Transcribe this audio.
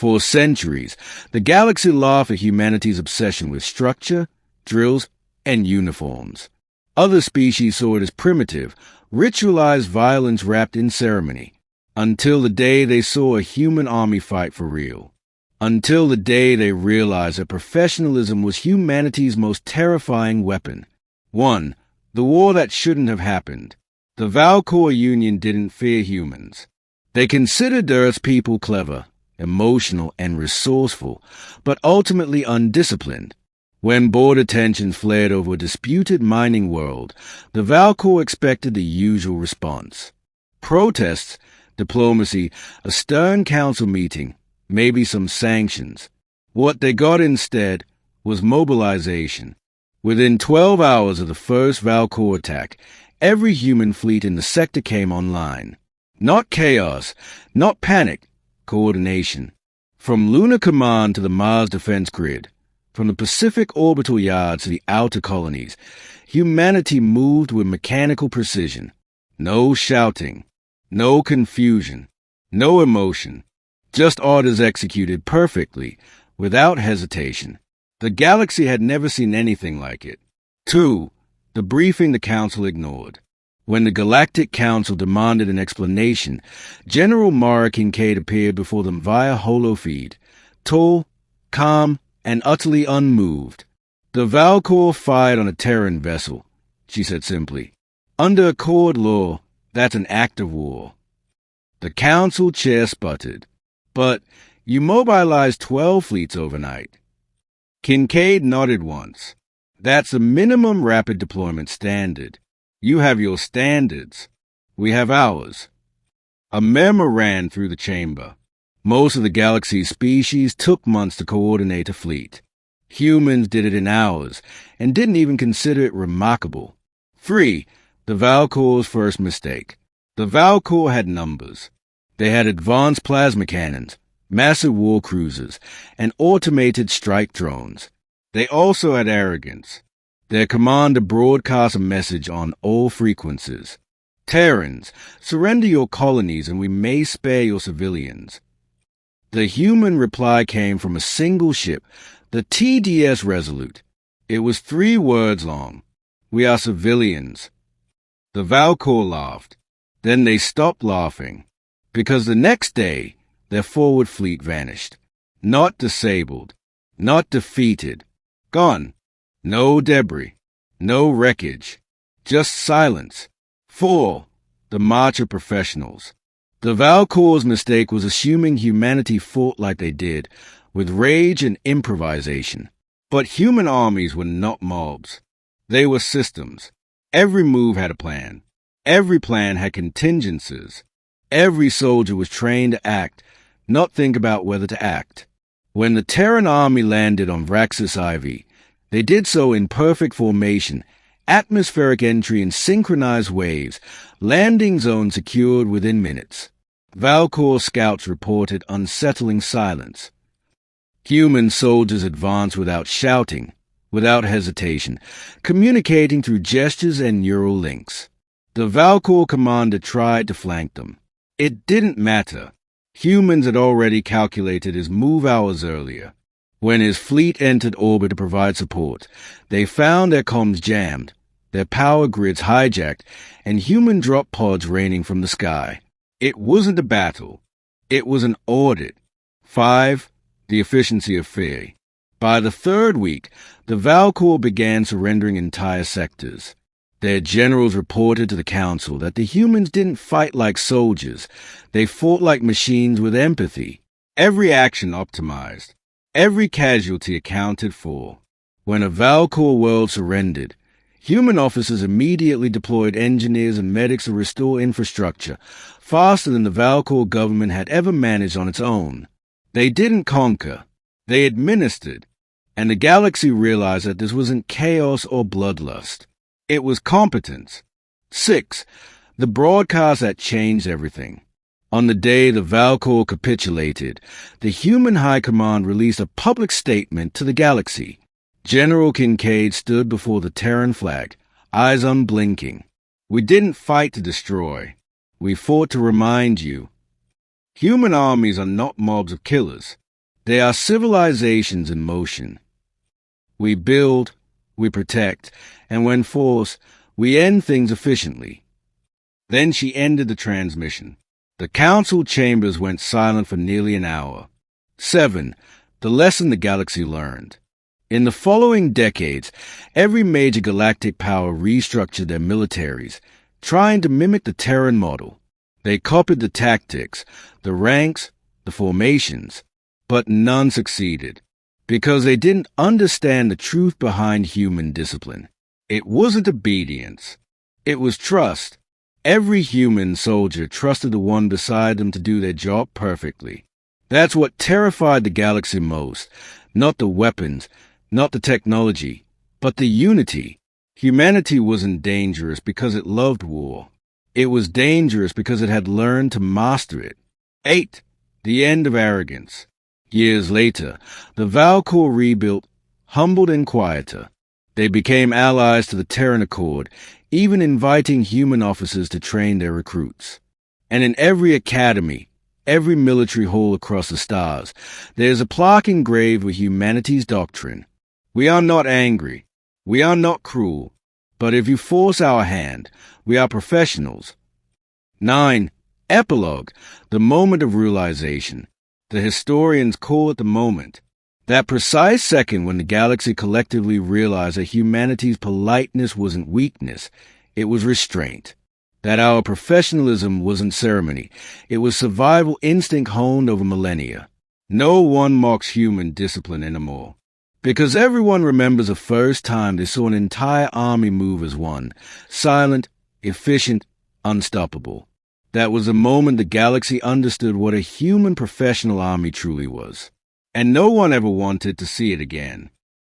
For centuries, the galaxy laughed at humanity's obsession with structure, drills, and uniforms. Other species saw it as primitive, ritualized violence wrapped in ceremony, until the day they saw a human army fight for real. Until the day they realized that professionalism was humanity's most terrifying weapon. 1. The war that shouldn't have happened. The Valcor Union didn't fear humans. They considered Earth's people clever, emotional, and resourceful, but ultimately undisciplined. When border tensions flared over a disputed mining world, the Valcor expected the usual response. Protests, diplomacy, a stern council meeting, maybe some sanctions. What they got instead was mobilization. Within 12 hours of the first Valcor attack, every human fleet in the sector came online. Not chaos, not panic, coordination. From Lunar Command to the Mars Defense Grid, from the Pacific Orbital Yard to the outer colonies, humanity moved with mechanical precision. No shouting, no confusion, no emotion, just orders executed perfectly, without hesitation. The galaxy had never seen anything like it. 2. The briefing the Council ignored. When the Galactic Council demanded an explanation, General Mara Kincaid appeared before them via holofeed, tall, calm, and utterly unmoved. The Valcor fired on a Terran vessel, she said simply. Under Accord law, that's an act of war. The Council chair sputtered. But you mobilized 12 fleets overnight. Kincaid nodded once. That's the minimum rapid deployment standard. You have your standards. We have ours. A murmur ran through the chamber. Most of the galaxy's species took months to coordinate a fleet. Humans did it in hours, and didn't even consider it remarkable. 3. The Valcor's first mistake. The Valcor had numbers. They had advanced plasma cannons, massive war cruisers, and automated strike drones. They also had arrogance. Their commander broadcast a message on all frequencies. Terrans, surrender your colonies and we may spare your civilians. The human reply came from a single ship, the TDS Resolute. It was 3 words long. We are civilians. The Valcor laughed. Then they stopped laughing, because the next day their forward fleet vanished. Not disabled, not defeated, gone. No debris, no wreckage, just silence. 4. The march of professionals. The Valcor's mistake was assuming humanity fought like they did, with rage and improvisation. But human armies were not mobs. They were systems. Every move had a plan. Every plan had contingencies. Every soldier was trained to act, not think about whether to act. When the Terran army landed on Vraxis IV, they did so in perfect formation, atmospheric entry in synchronized waves, landing zone secured within minutes. Valcor scouts reported unsettling silence. Human soldiers advanced without shouting, without hesitation, communicating through gestures and neural links. The Valcor commander tried to flank them. It didn't matter. Humans had already calculated his move hours earlier. When his fleet entered orbit to provide support, they found their comms jammed, their power grids hijacked, and human drop pods raining from the sky. It wasn't a battle. It was an audit. 5. The efficiency of fear. By the 3rd week, the Valcor began surrendering entire sectors. Their generals reported to the Council that the humans didn't fight like soldiers. They fought like machines with empathy. Every action optimized. Every casualty accounted for. When a Valcor world surrendered, human officers immediately deployed engineers and medics to restore infrastructure, faster than the Valcor government had ever managed on its own. They didn't conquer. They administered. And the galaxy realized that this wasn't chaos or bloodlust. It was competence. 6. The broadcast that changed everything. On the day the Valcor capitulated, the human high command released a public statement to the galaxy. General Kincaid stood before the Terran flag, eyes unblinking. We didn't fight to destroy. We fought to remind you. Human armies are not mobs of killers. They are civilizations in motion. We build, we protect, and when forced, we end things efficiently. Then she ended the transmission. The council chambers went silent for nearly an hour. 7. The lesson the galaxy learned. In the following decades, every major galactic power restructured their militaries, trying to mimic the Terran model. They copied the tactics, the ranks, the formations, but none succeeded, because they didn't understand the truth behind human discipline. It wasn't obedience. It was trust. Every human soldier trusted the one beside them to do their job perfectly. That's what terrified the galaxy most, not the weapons, not the technology, but the unity. Humanity wasn't dangerous because it loved war. It was dangerous because it had learned to master it. 8. The end of arrogance. Years later, the Valcor rebuilt, humbled and quieter. They became allies to the Terran Accord, even inviting human officers to train their recruits. And in every academy, every military hall across the stars, there's a plaque engraved with humanity's doctrine. We are not angry. We are not cruel. But if you force our hand, we are professionals. 9. Epilogue, the moment of realization. The historians call it the moment. That precise second when the galaxy collectively realized that humanity's politeness wasn't weakness, it was restraint. That our professionalism wasn't ceremony, it was survival instinct honed over millennia. No one mocks human discipline anymore. Because everyone remembers the first time they saw an entire army move as one, silent, efficient, unstoppable. That was the moment the galaxy understood what a human professional army truly was. And no one ever wanted to see it again.